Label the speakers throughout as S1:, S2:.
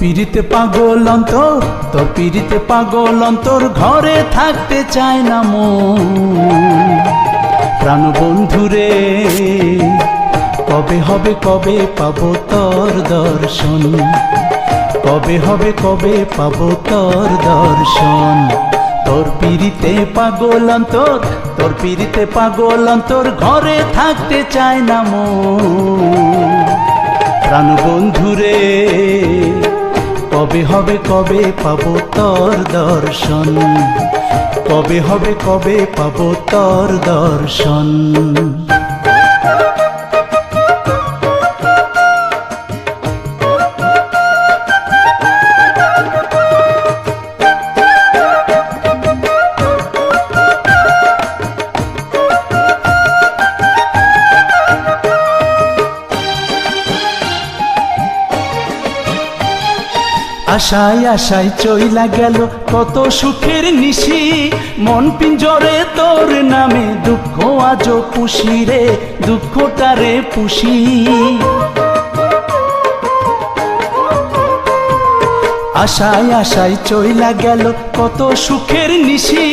S1: পিড়িতে পাগল অন্তর, তোর পিড়িতে পাগল অন্তর, ঘরে থাকতে চায় না মন। প্রাণ বন্ধুরে কবে হবে, কবে পাবো তোর দর্শন, কবে হবে, কবে পাবো তোর দর্শন। তোর পিড়িতে পাগল অন্তর, তোর পিড়িতে পাগল অন্তর, ঘরে থাকতে চায় না মন। প্রাণ বন্ধুরে কবে হবে, কবে পাবো তোর দর্শন, কবে হবে, কবে পাবো তোর দর্শন। আশায় আশায় চইলা গেল কত সুখের নিশি, মন পিঞ্জরে তোর নামে দুঃখ আজো পুষি রে, দুঃখটারে পুষি। আশায় আশায় চইলা গেল কত সুখের নিশি,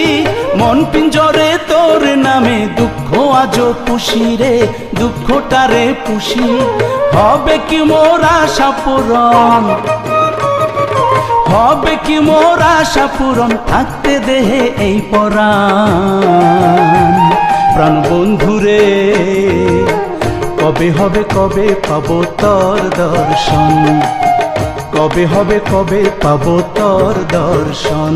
S1: মন পিঞ্জরে তোর নামে দুঃখ আজো পুষি রে, দুঃখটারে পুষি। হবে কি মোর আশা পূরণ, হবে কি মোর আশা পূরণ, থাকতে দেহে এই পরাণ। প্রাণ বন্ধুরে কবে হবে, কবে পাবো তোর দর্শন, কবে হবে, কবে পাবো তোর দর্শন।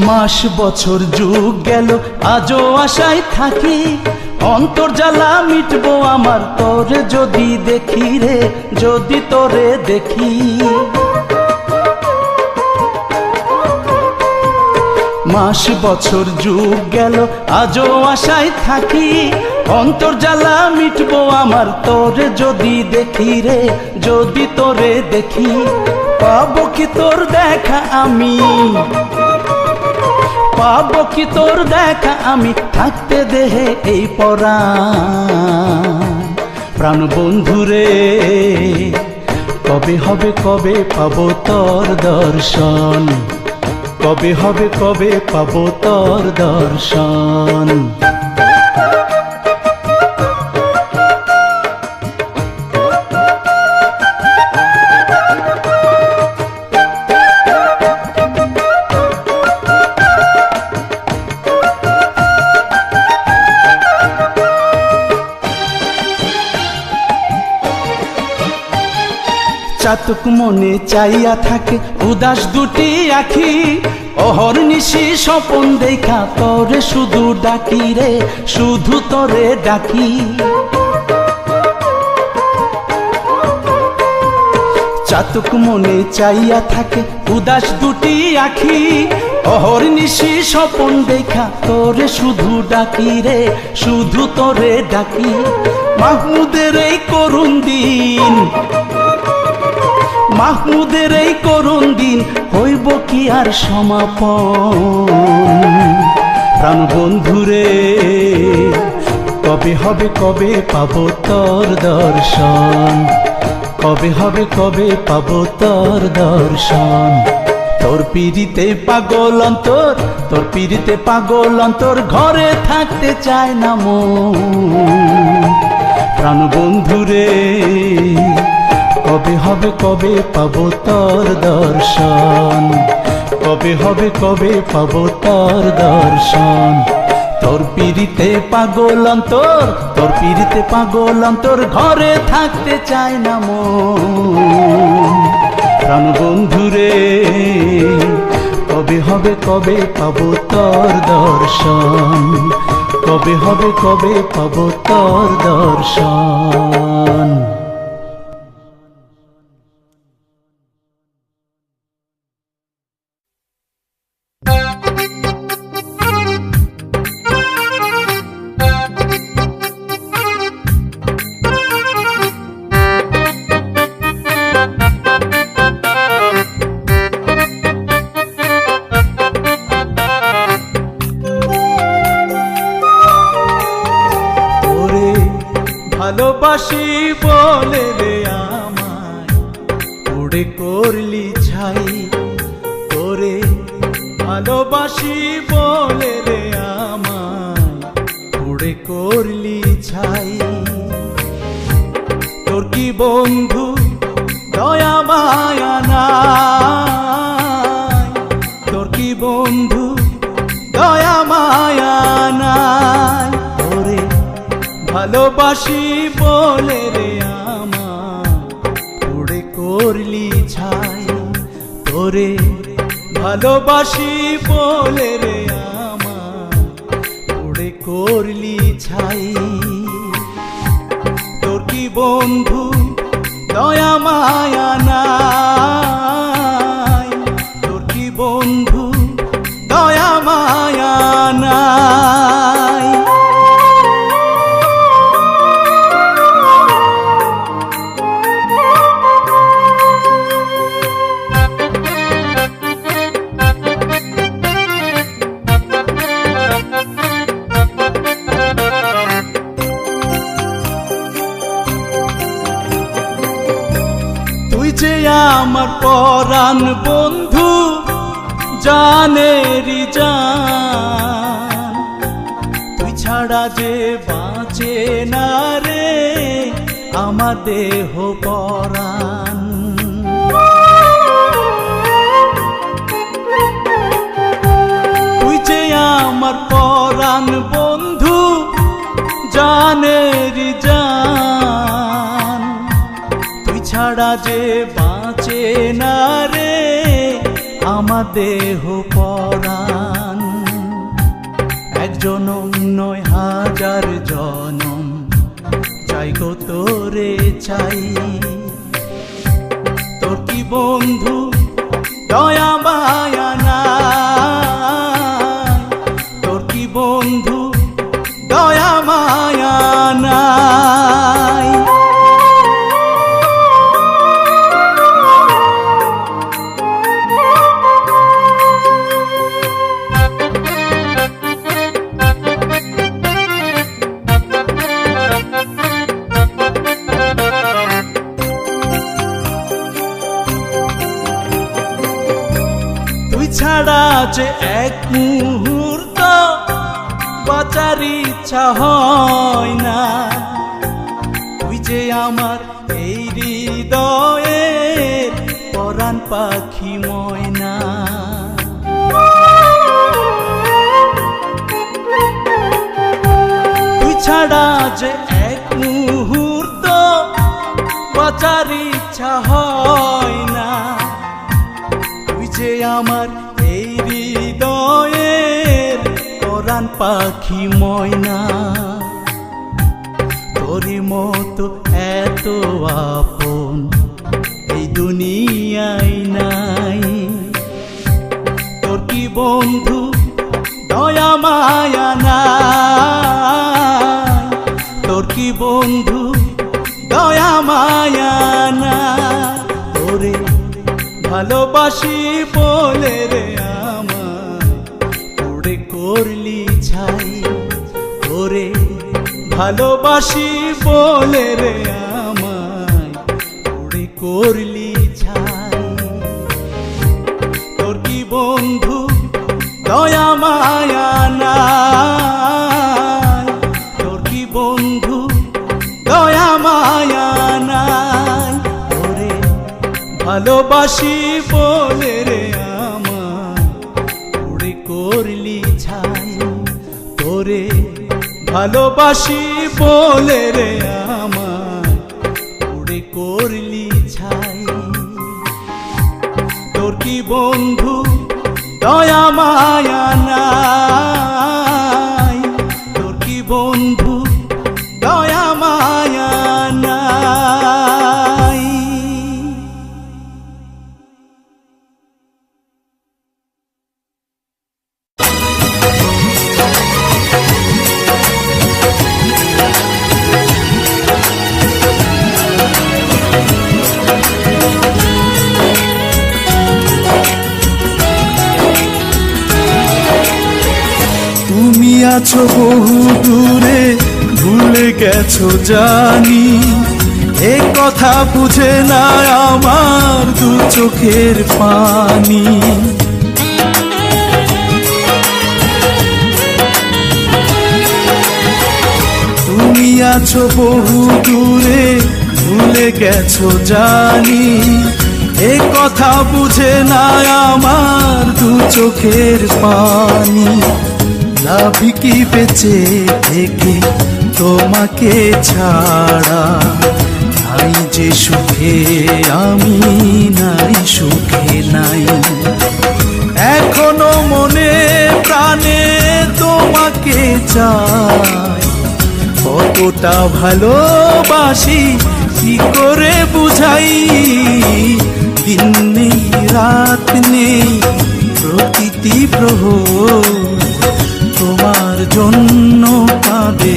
S1: মাস বছর যুগ গেল আজও আশায় থাকি, অন্তর জ্বালা মিটবো আমার তোরে যদি দেখি রে, যদি তোরে দেখি। মাস বছর যুগ গেল আজও আশায় থাকি, অন্তর জ্বালা মিটবো আমার তোরে যদি দেখি রে, যদি তোরে দেখি। পাবো কি তোর দেখা আমি, পাবো কি তোর দেখা আমি, থাকতে দেহে এই পরাণ। প্রাণ বন্ধুরে কবে হবে, কবে পাবো তোর দর্শন, কবে হবে, কবে পাবো তোর দর্শন। চাতক মনে চাইয়া থাকে উদাস দুটি আখি, অহর্নিশি স্বপন দেখা তোরে শুধু ডাকি রে, শুধু তোরে ডাকি। চাতক মনে চাইয়া থাকে উদাস দুটি আখি, অহর্নিশি স্বপন দেখা তোরে শুধু ডাকি রে, শুধু তোরে ডাকি। মাহমুদের এই করুণ দিন, মাহমুদের এই করুণ দিন, হইব কি আর সমাপন। প্রাণ বন্ধুরে কবে হবে, কবে পাবো তোর দর্শন, কবে হবে, কবে পাবো তোর দর্শন। তোর পিড়িতে পাগল অন্তর, তোর পিড়িতে পাগল অন্তর, ঘরে থাকতে চায় না মন। প্রাণ বন্ধুরে কবে হবে, কবে পাবো তোর দর্শন, কবে হবে, কবে পাবো তোর দর্শন। তোর পিড়িতে পাগল অন্তর, তোর পিড়িতে পাগল অন্তর, ঘরে থাকতে চায় না মন। প্রাণ বন্ধুরে কবে হবে, কবে পাবো তোর দর্শন, কবে হবে, কবে পাবো তোর দর্শন। ভালোবাসি বলে রে আমায় পুড়ে করলি ছাই, তোরে ভালোবাসি বলে রে আমায় পুড়ে করলি ছাই। তোর কি বন্ধু দয়া মায়া নাই, তোর কি বন্ধু দয়া মায়া নাই, তোরে ভালোবাসি বলে রে আমায় পুড়ে করলি ছাই, তোরে ভালোবাসি বলে রে আমায় পুড়ে করলি ছাই। তোর কি বন্ধু দয়া মায়া নাই, তোর কি বন্ধু দয়া মায়া নাই। তুই যে আমার পরাণ বন্ধু জানেরি জান, তুই ছাড়া যে বাঁচে না রে আমার দেহ পরাণ। তুই যে আমার পরাণ বন্ধু জানেরি জান, তুই ছাড়া যে বাঁচে না রে আমার দেহ পরাণ। এক জনম নয় হাজার জনম চাই গো তোরে চাই। তোর কি বন্ধু দয়া মায়া নাই, তোর কি বন্ধু দয়া মায়া নাই। ছাড়া যে এক মুহূর্ত বাঁচার ইচ্ছা হয় না, তুই যে আমার এই হৃদয়ের পরাণ পাখি ময়না। তুই ছাড়া যে এক মুহূর্ত বাঁচার ইচ্ছা হয় না, তুই যে আমার এই হৃদয়ের পরাণ পাখি ময়না। তোরি মতো এত আপন এই দুনিয়ায় নাই, তোর কি বন্ধু দয়া মায়া নাই, তোর কি বন্ধু দয়া মায়া নাই। তোরে ভালোবাসি বলে রে আমায় পুড়ে করলি ছাই, তোরে ভালোবাসি বলে রে আমায় পুড়ে করলি ছাই। তোর কি বন্ধু দয়া মায়া নাই, তোর কি বন্ধু দয়া মায়া নাই, তোরে ভালোবাসি বলে রে আমায় পুড়ে করলি ছাই, তোরে ভালোবাসি বলে রে আমায় পুড়ে করলি ছাই। তোর কি বন্ধু দয়া মায়া নাই, তোর কি বন্ধু দয়া মায়া নাই।
S2: তুমি আছো বহু দূরে, ভুলে
S1: গেছো জানি, এ কথা বুঝে না আমার দু চোখের পানি। তুমি আছো বহু দূরে, ভুলে গেছো জানি, এ কথা বুঝে না আমার দু চোখের পানি। লাভি কি বেঁচে থেকে তোমাকে ছাড়া, নাই যে সুখে আমি নাই সুখে নাই। এখনো মনে প্রাণে তোমাকে চাই, কতটা ভালোবাসি কি করে বুঝাই। দিন নেই রাত নেই প্রতিটি প্রহর, তোমার জন্য কাঁদে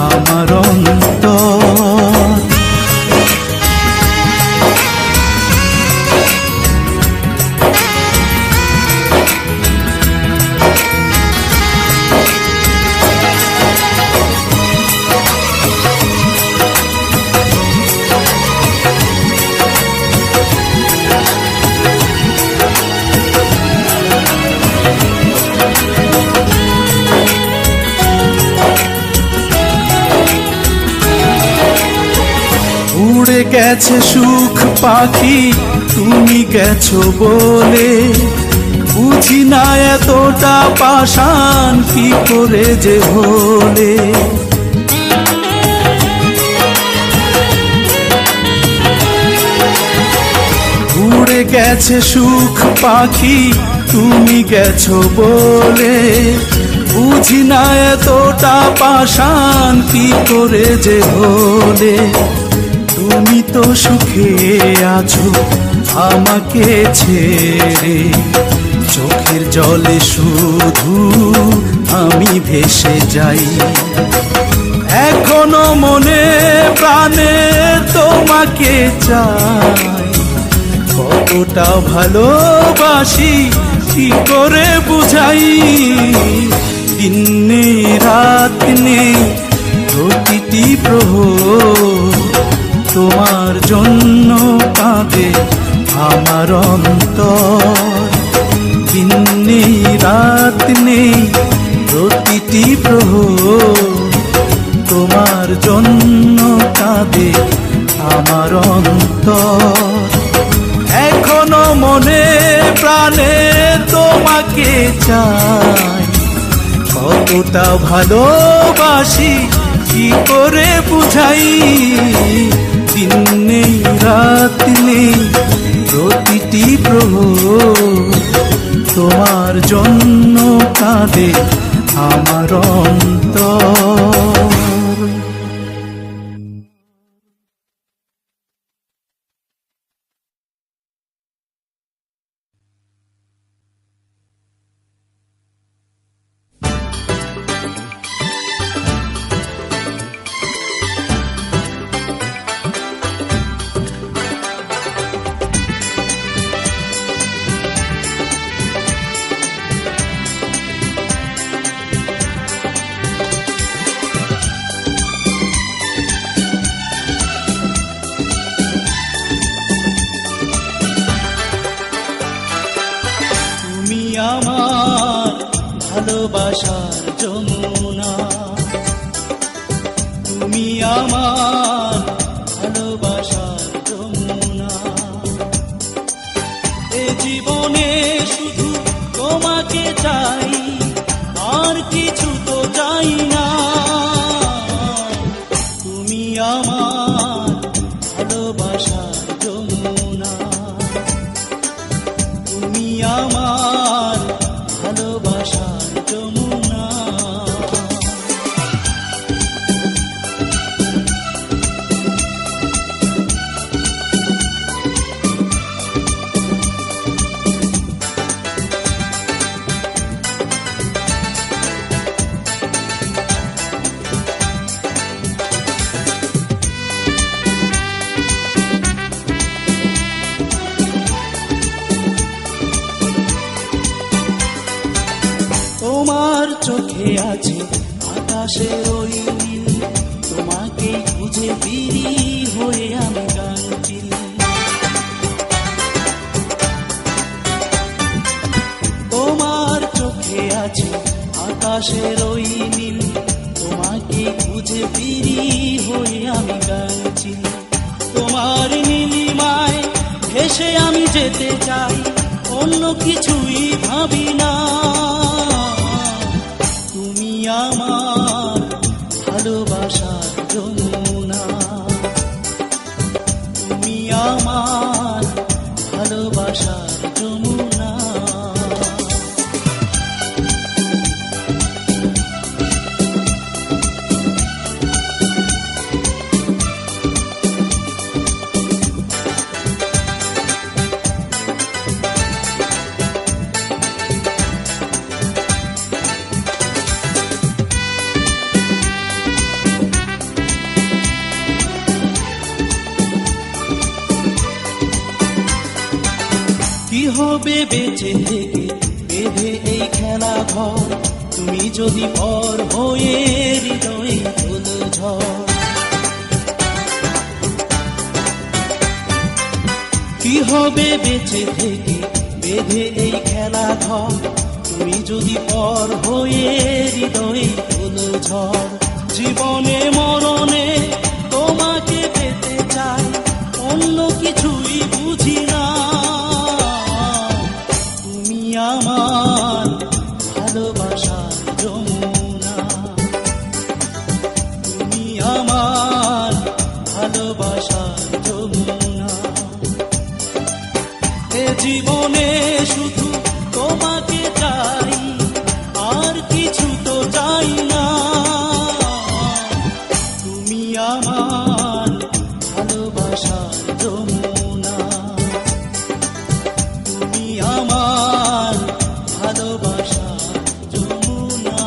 S1: আমার অন্তর। উড়ে গেছে সুখ পাখি তুমি গেছো বলে, বুঝি না এতটা পাষাণ কি করে যে হলে। উড়ে গেছে সুখ পাখি তুমি গেছো বলে, বুঝি না এতটা পাষাণ কি করে যে হলে। তুমি তো সুখে আছো আমাকে ছেড়ে, চোখের জলে শুধু আমি ভেসে যাই। এখনো মনে প্রাণে তোমাকে চাই, কতটা ভালোবাসি কি করে বুঝাই। দিন নেই রাত নেই প্রতিটি প্রহর, তোমার জন্য কাঁদে আমার অন্তর। দিন নেই রাত নেই প্রতিটি প্রহর, তোমার জন্য কাঁদে আমার অন্তর। এখনো মনে প্রাণে তোমাকে চাই, কতটা ভালোবাসি কি করে বুঝাই। দিন নেই রাত নেই প্রতিটি প্রহর, তোমার জন্য কাঁদে আমার অন্তর। আমার ভালোবাসার যমুনা, তুমি আমার ভালোবাসার যমুনা। এ জীবনে শুধু তোমাকে চাই, আর কিছু তো চাই না। তুমি আমার ভালোবাসার যমুনা, তুমি আমার ভালোবাসার যমুনা। তোমার চোখে আছে আকাশের ওই নীল, তোমাকে খুঁজে ফিরি হয়ে আমি গানচিল। তোমার চোখে আছে আকাশের ওই নীল, তোমাকে খুঁজে ফিরি হয়ে আমি গানচিল। তোমার নীলিমায় ভেসে আমি যেতে চাই, অন্য কিছুই ভাবি না। তুমি আমার ভালোবাসার যমুনা, তুমি আমার ভালোবাসার যমুনা। কি হবে বেঁচে থেকে বেঁধে এই খেলা ঘর, তুমি যদি পর হয়ে হৃদয়ে হলো ঝড়। কি হবে বেঁচে থেকে বেঁধে এই খেলা ঘর, তুমি যদি পর হয়ে হৃদয়ে হলো ঝড়। জীবনে মরণে তোমাকে পেতে চাই, অন্য কিছুই বুঝি না। আমার ভালোবাসার যমুনা, তুমি আমার ভালোবাসার যমুনা। এ জীবনে শুধু তোমাকে চাই, আর কিছু তো চাই না। তুমি আমার ভালোবাসার যমুনা, তুমি আমার ভালোবাসার যমুনা।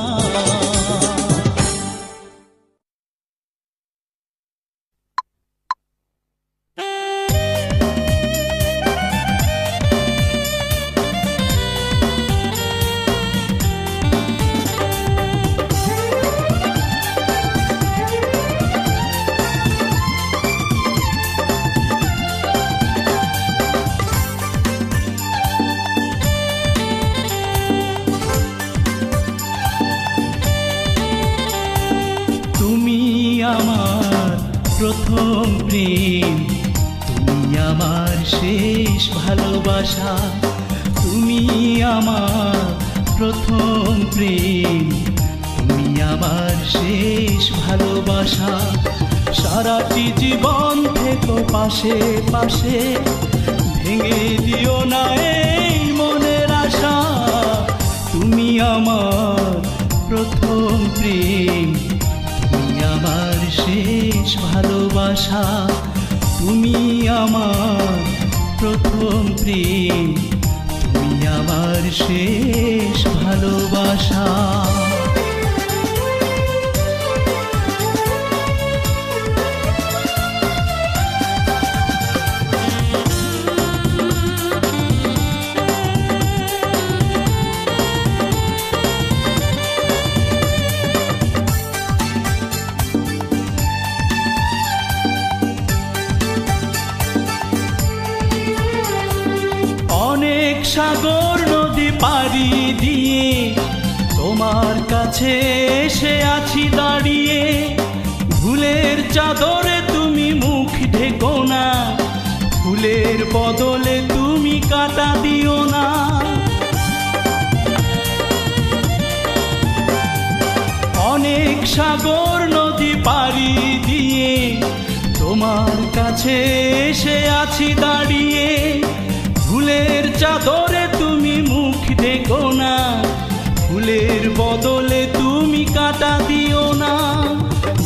S1: আমার প্রথম প্রেম, তুমি আমার শেষ ভালোবাসা। তুমি আমার প্রথম প্রেম, তুমি আমার শেষ ভালোবাসা। সারাটি জীবন থেকো পাশে পাশে, ভেঙে দিও না এই মনের আশা। তুমি আমার প্রথম প্রেম, আমার শেষ ভালোবাসা। তুমি আমার প্রথম প্রেম, তুমি আমার শেষ ভালোবাসা। সাগর নদী পাড়ি দিয়ে তোমার কাছে এসে আছি দাঁড়িয়ে। ভুলের চাদরে তুমি মুখ ঢেকো না, ফুলের বদলে তুমি কাঁটা দিও না। অনেক সাগর নদী পাড়ি দিয়ে তোমার কাছে এসে আছি দাঁড়িয়ে। ফুলের চাদরে তুমি মুখ দেখো না, ফুলের বদলে তুমি কাঁটা দিও না।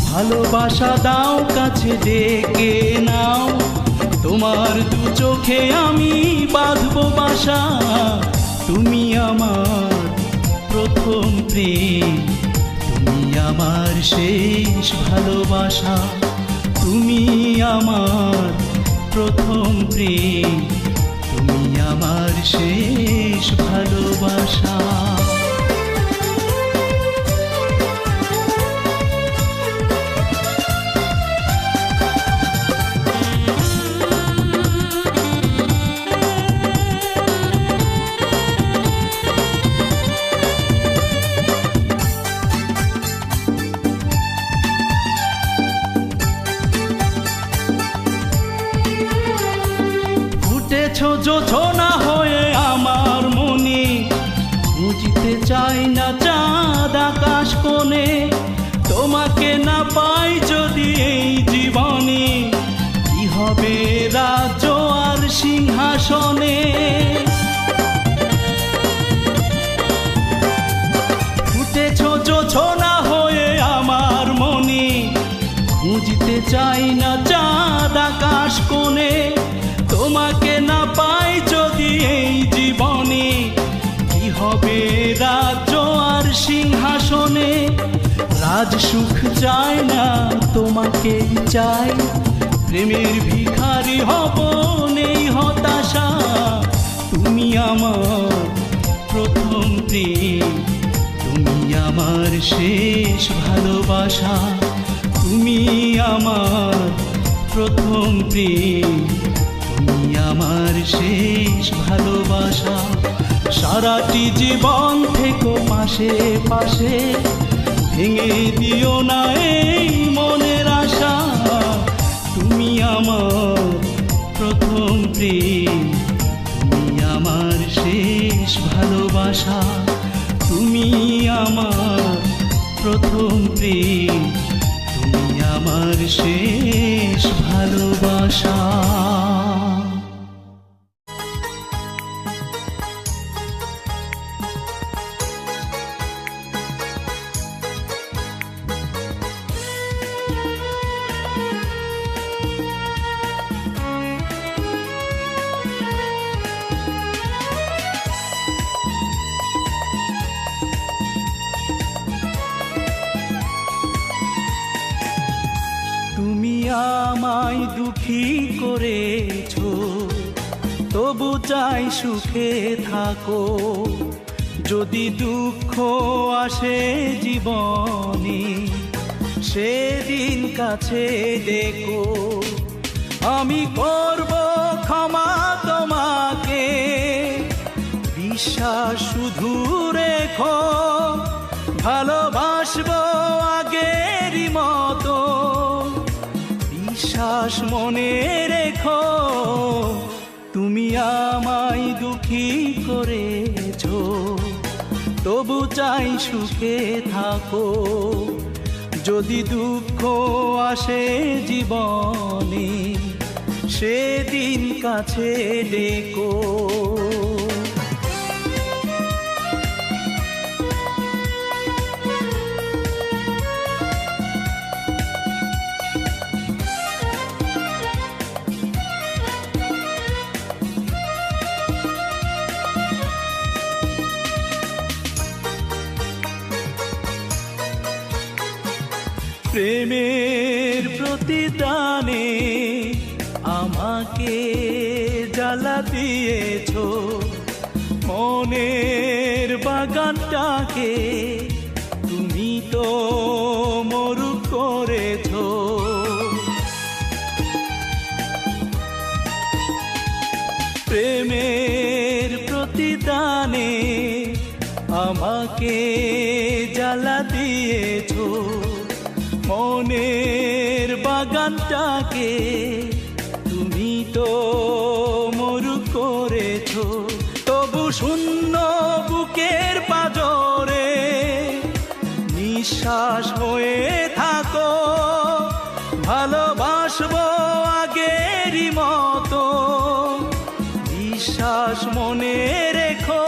S1: ভালোবাসা দাও কাছে ডেকে নাও, তোমার দু চোখে আমি বাঁধবো বাসা। তুমি আমার প্রথম প্রেম, তুমি আমার শেষ ভালোবাসা। তুমি আমার প্রথম প্রেম, তুমি আমার শেষ ভালোবাসা। জোছনা হয়ে আমার মনে, বুঝতে চাই না চাঁদ আকাশ কোণে। তোমাকে না পাই যদি এই জীবনে, কি হবে রাজ্য আর সিংহাসনে। ফুটেছ জোছনা হয়ে আমার মনে, বুঝতে চাই না চাঁদ আকাশ কোণে। তোমাকে না পাই যদি এই জীবনে, কি হবে রাজ্য আর সিংহাসনে। রাজ সুখ চাই না তোমাকে চাই, প্রেমের ভিখারি হব নেই হতাশা। তুমি আমার প্রথম প্রেম, তুমি আমার শেষ ভালোবাসা। তুমি আমার প্রথম প্রেম, তুমি আমার শেষ ভালোবাসা। সারাটি জীবন থেকো পাশে পাশে, ভেঙে দিও না এই মনের আশা। তুমি আমার প্রথম প্রেম, তুমি আমার শেষ ভালোবাসা। তুমি আমার প্রথম প্রেম, তুমি আমার শেষ ভালোবাসা। আমায় দুঃখী করেছো, তবু চাই সুখে থাকো। যদি দুঃখ আসে জীবনে, সেদিন কাছে দেখো। আমি করব ক্ষমা তোমাকে, বিশ্বাস শুধু রেখো। ভালোবাসবো আগেরই মতো, বিশ্বাস মনে রেখো। তুমি আমায় দুঃখী করেছো, তবু চাই সুখে থাকো। যদি দুঃখ আসে জীবনে, সেদিন কাছে ডেকো। প্রেমের প্রতিদানে আমাকে জ্বালা দিয়েছো, মনের বাগানটাকে তুমি তো মরু করেছো। প্রেমের প্রতিদানে আমাকে জ্বালা দিয়েছো, মনের বাগানটাকে তুমি তো মরু করেছো। তবু শূন্য বুকের পাজরে নিঃশ্বাস হয়ে থাকো। ভালোবাসবো আগেরই মতো, বিশ্বাস মনে রেখো।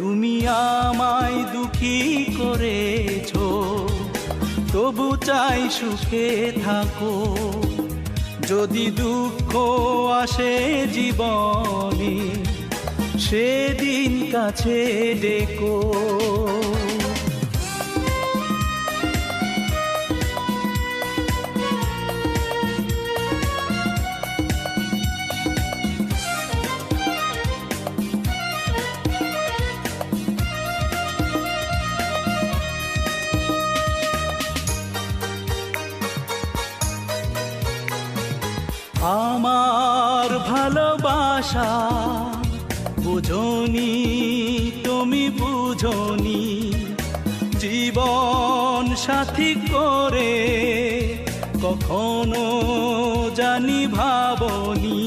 S1: তুমি আমায় দুঃখী করেছো, তবু চাই সুখে থাকো। যদি দুঃখ আসে জীবনে, সেদিন কাছে ডেকো। আমার ভালোবাসা বুঝনি, তুমি বুঝনি। জীবন সাথী করে কখনো জানি ভাবনি।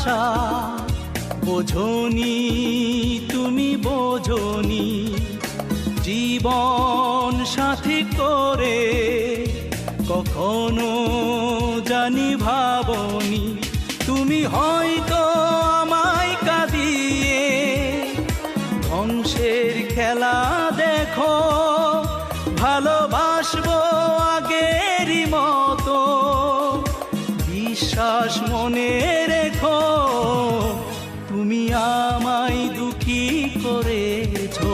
S1: আশা। বোঝনি তুমি বোঝনি, জীবন সাথী করে কখনো জানি ভাবনি। তুমি হয়তো আমায় কাঁদিয়ে ধ্বংসের খেলা দেখো, ভালোবাসবো আগেরই মতো, বিশ্বাস মনে রেখো। তুমি আমায় দুঃখী করেছো,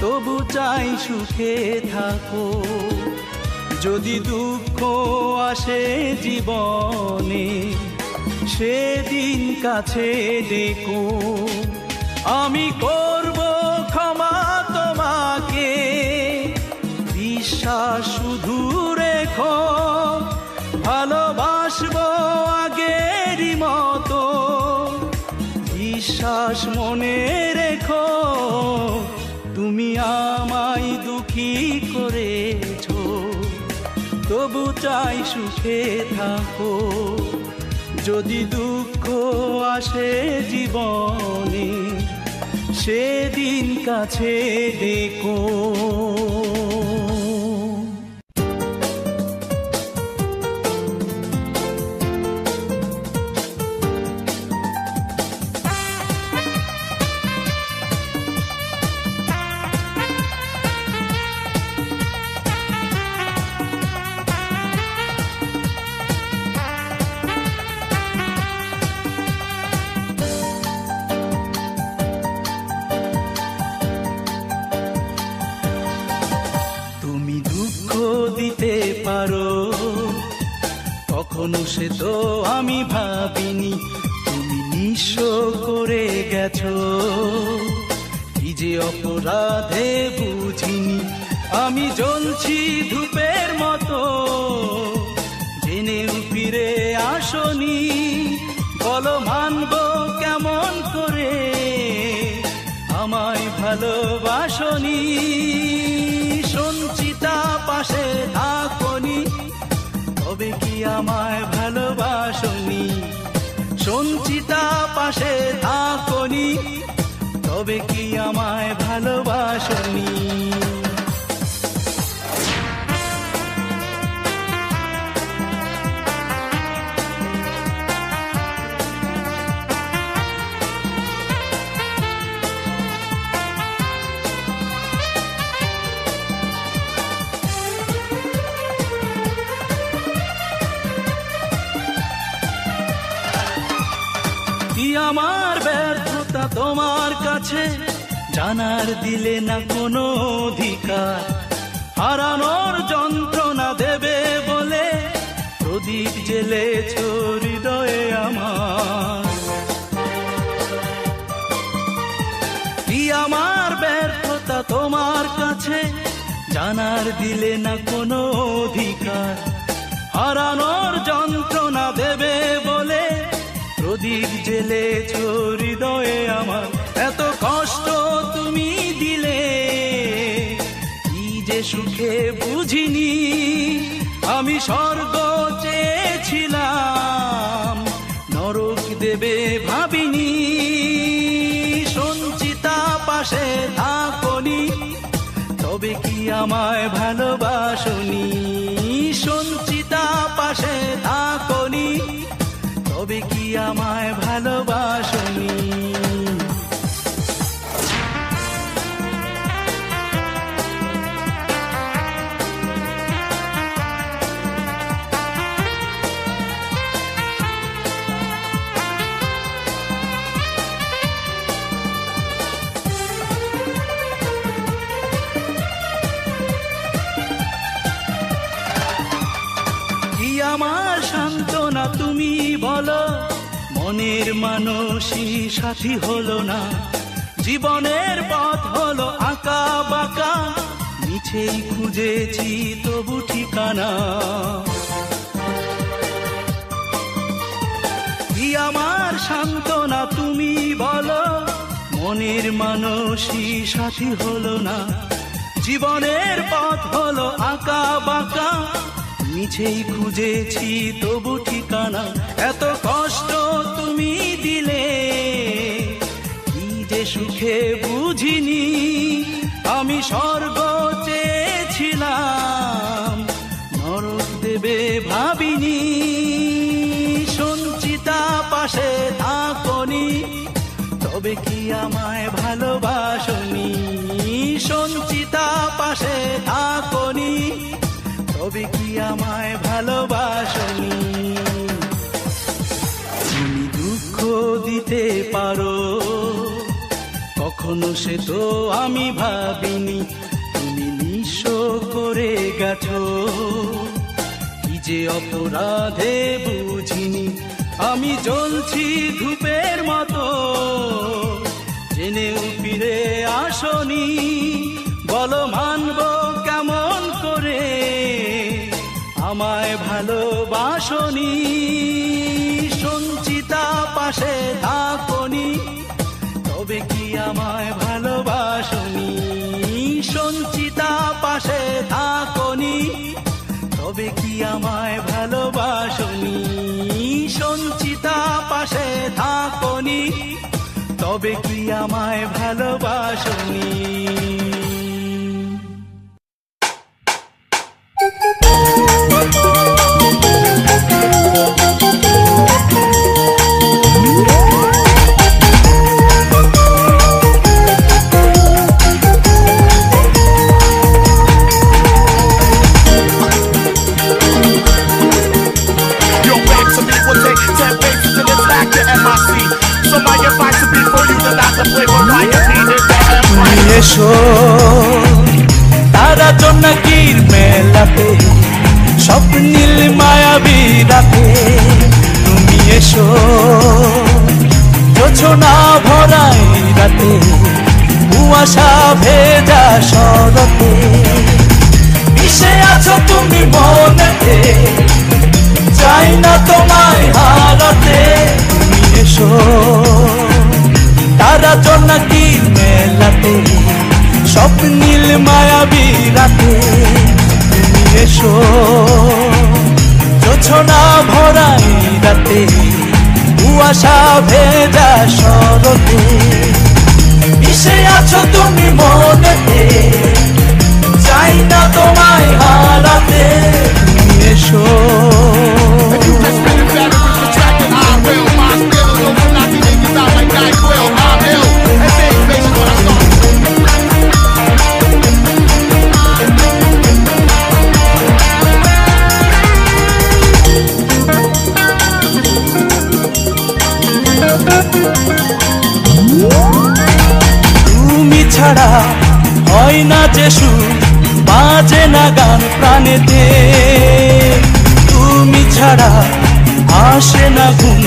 S1: তবু চাই সুখে থাকো। যদি দুঃখ আসে জীবনে, সেদিন কাছে ডেকো। আমি করব ক্ষমা তোমাকে, বিশ্বাস শুধু রেখো। ভালোবাসবো আগেরই মতো, বিশ্বাস মনে রেখো। তুমি আমায় দুঃখী করেছো, তবু চাই সুখে থাকো। যদি দুঃখ আসে জীবনে, সেদিন কাছে ডেকো। দিতে পারো কখনো সে তো আমি ভাবিনি। তুমি নিঃস্ব করে গেছো, কি যে অপরাধে বুঝিনি। আমি জ্বলছি ধূপের মতো, জেনেও ফিরে আসনি। বলো মানবো কেমন করে, আমায় ভালোবাসনি। সঞ্চিতা পাশে থাকনি, তবে কি আমায় ভালোবাসনি। সঞ্চিতা পাশে থাকনি, তবে কি আমায় ভালোবাসনি। কি আমার ব্যর্থতা তোমার কাছে জানার দিলে না কোনো অধিকার। হারানোর যন্ত্রণা দেবে বলে প্রদীপ জ্বেলেছ হৃদয়ে আমার। কি আমার ব্যর্থতা তোমার কাছে জানার দিলে না কোনো অধিকার। হারানোর যন্ত্রণা দেবে বলে প্রদীপ জ্বেলেছ হৃদয়ে আমার। এত কষ্ট তুমি দিলে, কি যে সুখে বুঝিনি। আমি স্বর্গ চেয়েছিলাম, নরক দেবে ভাবিনি। সঞ্চিতা পাশে থাকনি, তবে কি আমায় ভালোবাসনি। সঞ্চিতা পাশে থাকনি, তবে কি আমায় ভালোবাসনি। কি আমার সান্ত্বনা তুমি বলো, মনের মানুষই সাথী হলো না। জীবনের পথ হলো আঁকা বাঁকা, মিছেই খুঁজেছি তবু ঠিকানা। কি আমার সান্ত্বনা তুমি বলো, মনের মানুষই সাথী হলো না। জীবনের পথ হলো আঁকা বাঁকা, মিছেই খুঁজেছি তবু ঠিকানা। এত কষ্ট কষ্ট তুমি দিলে, কি যে সুখে বুঝিনি। আমি স্বর্গ চেয়েছিলাম, নরক দেবে ভাবিনি। সঞ্চিতা পাশে থাকনি, তবে কি আমায় ভালোবাসনি। সঞ্চিতা পাশে থাকনি, তবে কি আমায় ভালোবাসনি। তুমি দুঃখ দিতে পারো, কখনো সে তো আমি ভাবিনি। তুমি নিঃস্ব করে গেছো, কি যে অপরাধে বুঝিনি। আমি জ্বলছি ধূপের মতো, জেনেও ফিরে আসনি। বলো মানব কেমন করে, আমায় ভালোবাসনি। সঞ্চিতা পাশে থাকনি, তবে কি আমায় ভালোবাসনি। সঞ্চিতা পাশে থাকনি, তবে কি আমায় ভালোবাসনি। সঞ্চিতা পাশে থাকনি, তবে কি আমায় ভালোবাসনি। এসো তারা জোনাকির মেলাতে, স্বপ্নীল মায়াবী রাতে। তুমি এসো জোছনা ভরাই রাতে, কুয়াশা ভেজা শরতে। মিশে আছো তুমি মনেতে, চাই না তোমায় হারাতে। তুমি এসো তারা জোনাকির মেলাতে, স্বপ্নীল মায়াবী রাতে। তুমি এসো জোছনা ভরাই রাতে, কুয়াশা ভেজা শরতে। মিশে আছো তুমি মনেতে, চাই না তোমায় হারাতে। তুমি এসো ছাড়া হয় না যে সুর, বাজে না গান প্রাণেতে। তুমি ছাড়া আসে না ঘুম,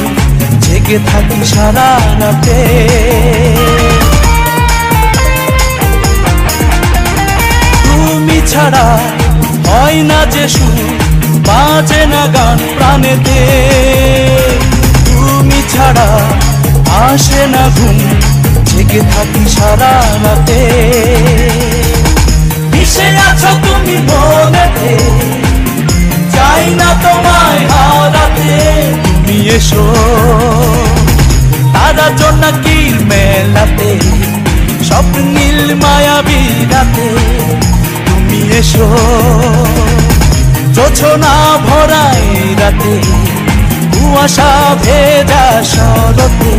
S1: জেগে থাকি সারা রাতে। তুমি ছাড়া হয় না যে সুর, বাজে না গান প্রাণেতে। তুমি ছাড়া আসে না ঘুম, জেগে থাকি সারা রাতে। মিশে আছো তুমি মনেতে, চাই না তোমায় হারাতে। তুমি এসো তারা জোনাকির মেলাতে, স্বপ্নীল মায়াবী রাতে। তুমি এসো জোছনা ভরাই রাতে, কুয়াশা ভেজা শরতে।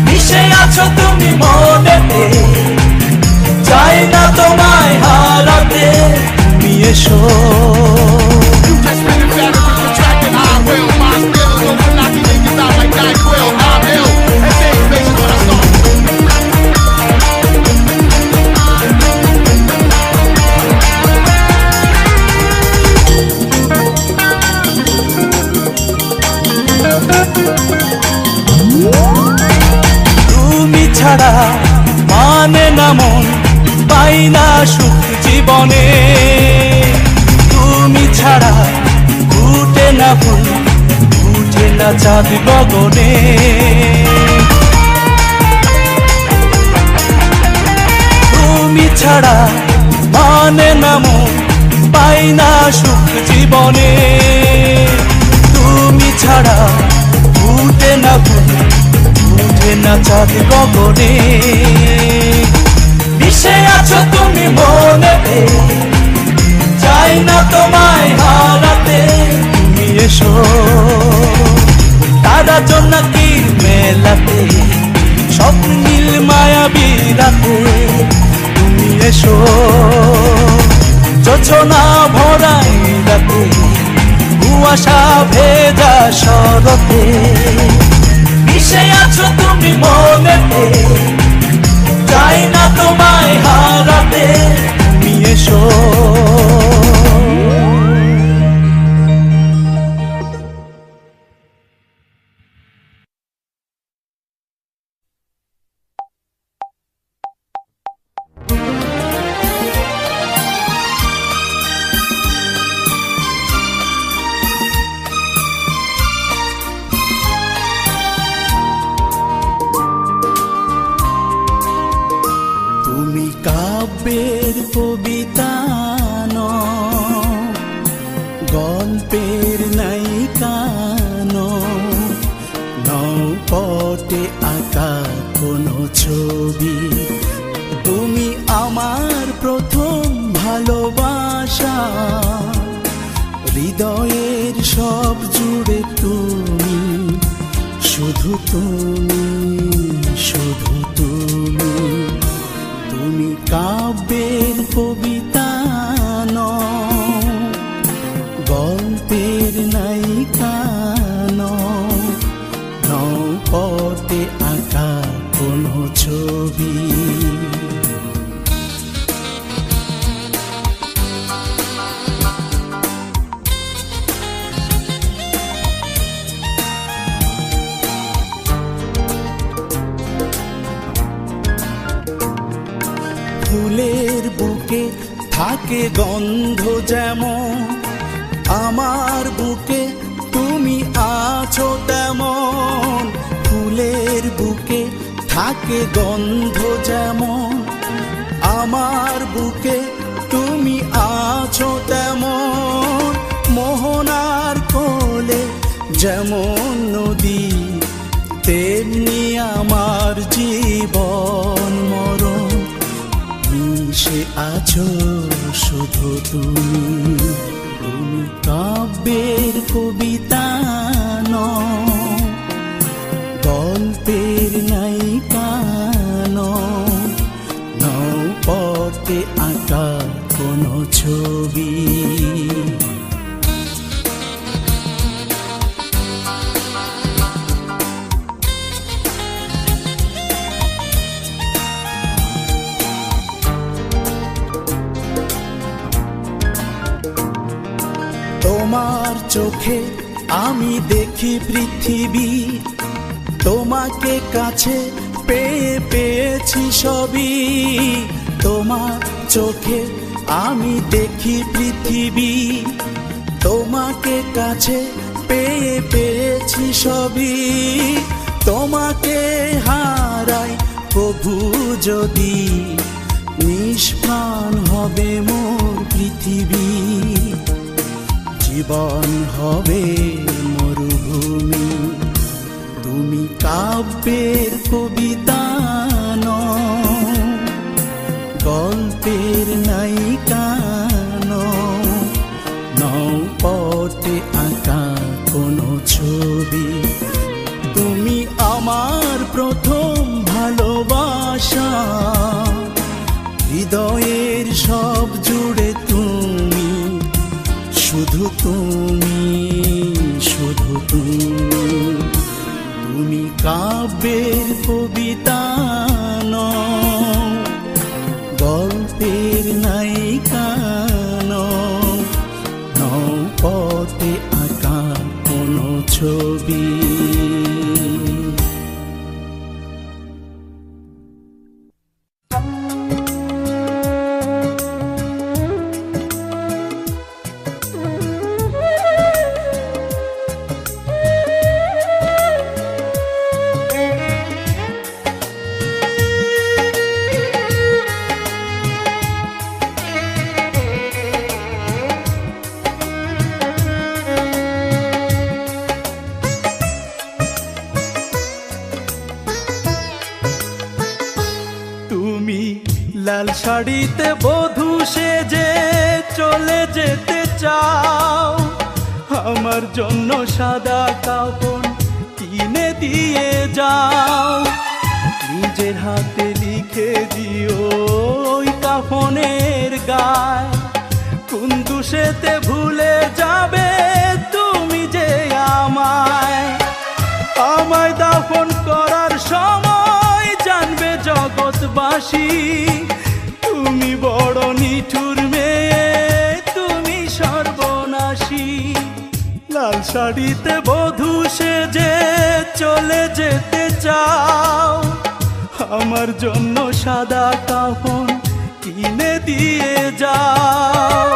S1: মিশে আছো তুমি মনেতে, চাই না তোমায় হারাতে। তুমি এসো ছাড়া মানে না মন, পাই না সুখ জীবনে। তুমি ছাড়া ফুটে না ফুল, ফুটে না চাঁদ গগনে। তুমি ছাড়া মানে না মন, পাই না সুখ জীবনে। তুমি ছাড়া চাঁদ গগনে মিশে আছো তুমি মনেতে, চাই না তোমায় হারাতে। তুমি এসো তারা জোনাকির মেলাতে, স্বপ্নীল মায়াবী রাতে। তুমি এসো যোছনা ভরাই রাতে, কুয়াশা ভেজা শরতে। মিশে আছো তুমি মনেতে, চাই না তোমায় হারাতে। তুমি এসো। তুমি কাব্যের কবিতা নও, গল্পের নায়িকা নও পটে আঁকা কোনো ছবি। তুমি আমার প্রথম ভালোবাসা, হৃদয়ের সব জুড়ে তুমি, শুধু তুমি, শুধু তুমি। তুমি কাব্যের কবিতা নও, গল্পের নায়িকা নও পটে আঁকা কোনো ছবি। ফুলের বুকে থাকে গন্ধ যেমন, আমার বুকে তুমি আছো তেমন। ফুলের বুকে থাকে গন্ধ যেমন, আমার বুকে তুমি আছো তেমন। মোহনার কোলে যেমন নদী, তেমনি আমার জীবন মরণ। মিশে আছো শুধু তুমি, তুমি কাব্যের কবিতা নও, গল্পের নায়িকা নও পটে আঁকা কোনো ছবি। তোমার চোখে আমি দেখি পৃথিবী, তোমাকে কাছে পেয়ে পেয়েছি সবই। তোমার চোখে আমি দেখি পৃথিবী, তোমাকে কাছে পেয়ে পেয়েছি সবই। তোমাকে হারাই প্রভু যদি, নিষ্প্রাণ হবে মোর পৃথিবী। জীবন হবে মরুভূমি, তুমি কাব্যের কবিতা নও, গল্পের নায়িকা নও পটে আঁকা কোনো ছবি। তুমি আমার প্রথম ভালোবাসা, হৃদয়ের সব জুড়ে তুমি, শুধু তুমি, শুধু তুমি। তুমি কাব্যের কবিতা নও, গল্পের নায়িকা নও পটে আঁকা কোনো ছবি। শাড়িতে বধূ সেজে চলে যেতে চাও, আমার জন্য সাদা কাফন কিনে দিয়ে যাও। নিজের হাতে লিখে দিও ওই কাফনের গায়, কোন দুষেতে ভুলে যাবে তুমি যে আমায়। আমায় দাফন করার সময় জানবে জগৎবাসী, তুমি বড় নিঠুর মেয়ে, তুমি সর্বনাশী। লাল শাড়িতে বধূ সেজে চলে যেতে চাও, আমার জন্য সাদা কাফন কিনে দিয়ে যাও।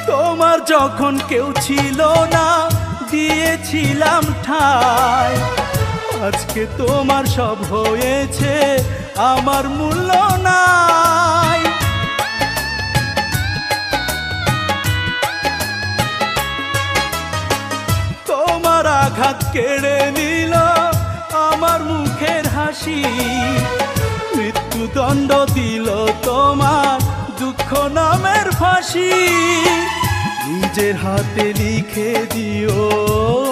S1: তোমার যখন কেউ ছিল না দিয়েছিলাম ঠাঁই, আজকে তোমার সব হয়েছে আমার মূল্য নাই। তোমার আঘাত কেড়ে নিল আমার মুখের হাসি, মৃত্যুদণ্ড দিল তোমার দুঃখ নামের ফাঁসি। নিজের হাতে লিখে দিও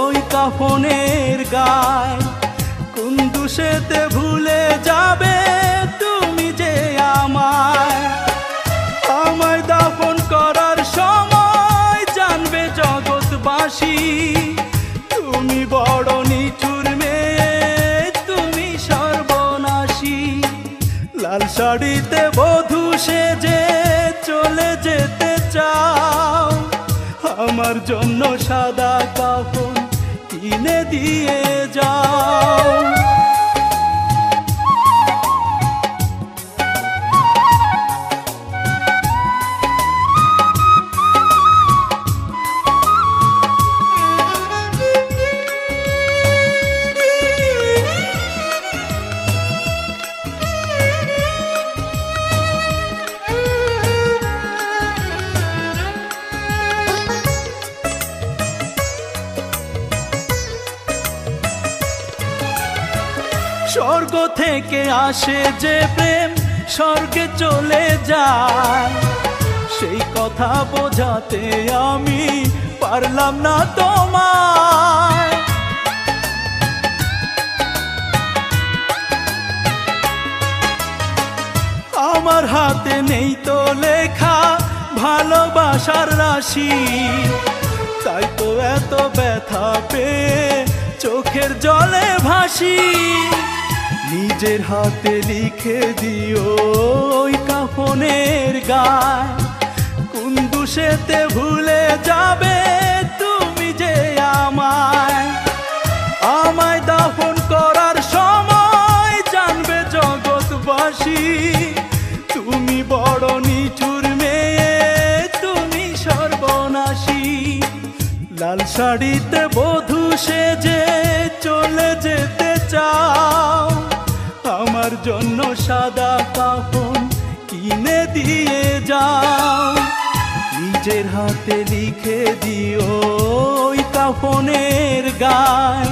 S1: ওই কাফনের গায়, কোন দুষেতে ভুলে যাবে তুমি যে আমায়। আমায় দাফন করার সময় জানবে জগৎবাসী, তুমি বড় নিঠুর মেয়ে, তুমি সর্বনাশী। লাল শাড়িতে বধূ সেজে চলে যেতে চাও, আমার জন্য সাদা কাফন কিনে দিয়ে যাও। স্বর্গ থেকে আসে যে প্রেম স্বর্গে চলে যায়, সেই কথা বোঝাতে আমি পারলাম না তোমায়। আমার হাতে নেই তো লেখা ভালোবাসার রাশি, তাই তো এত ব্যথা পেয়ে চোখের জলে ভাসি। নিজের হাতে লিখে দিও ওই কাফনের গায়, কোন দুষেতে ভুলে যাবে তুমি যে আমায়। আমায় দাফন করার সময় জানবে জগৎবাসী, তুমি বড় নিঠুর মেয়ে, তুমি সর্বনাশী। লাল শাড়িতে বধূ সেজে চলে যেতে চাও, আমার জন্য সাদা কাফন কিনে দিয়ে যাও। নিজের হাতে লিখে দিও ওই কাফনের গায়,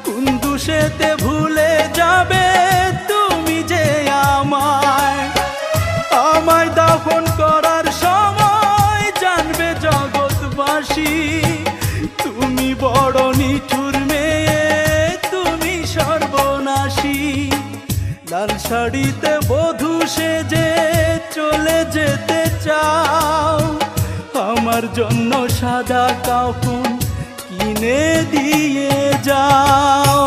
S1: কোন দুষেতে ভুলে যাবে তুমি যে আমায়। আমায় দাফন করার সময় জানবে জগৎবাসী, তুমি বড় নিঠুর মেয়ে, তুমি সর্বনাশী। লাল শাড়িতে বধূ সেজে চলে যেতে চাও, আমার জন্য সাদা কাফন কিনে দিয়ে যাও।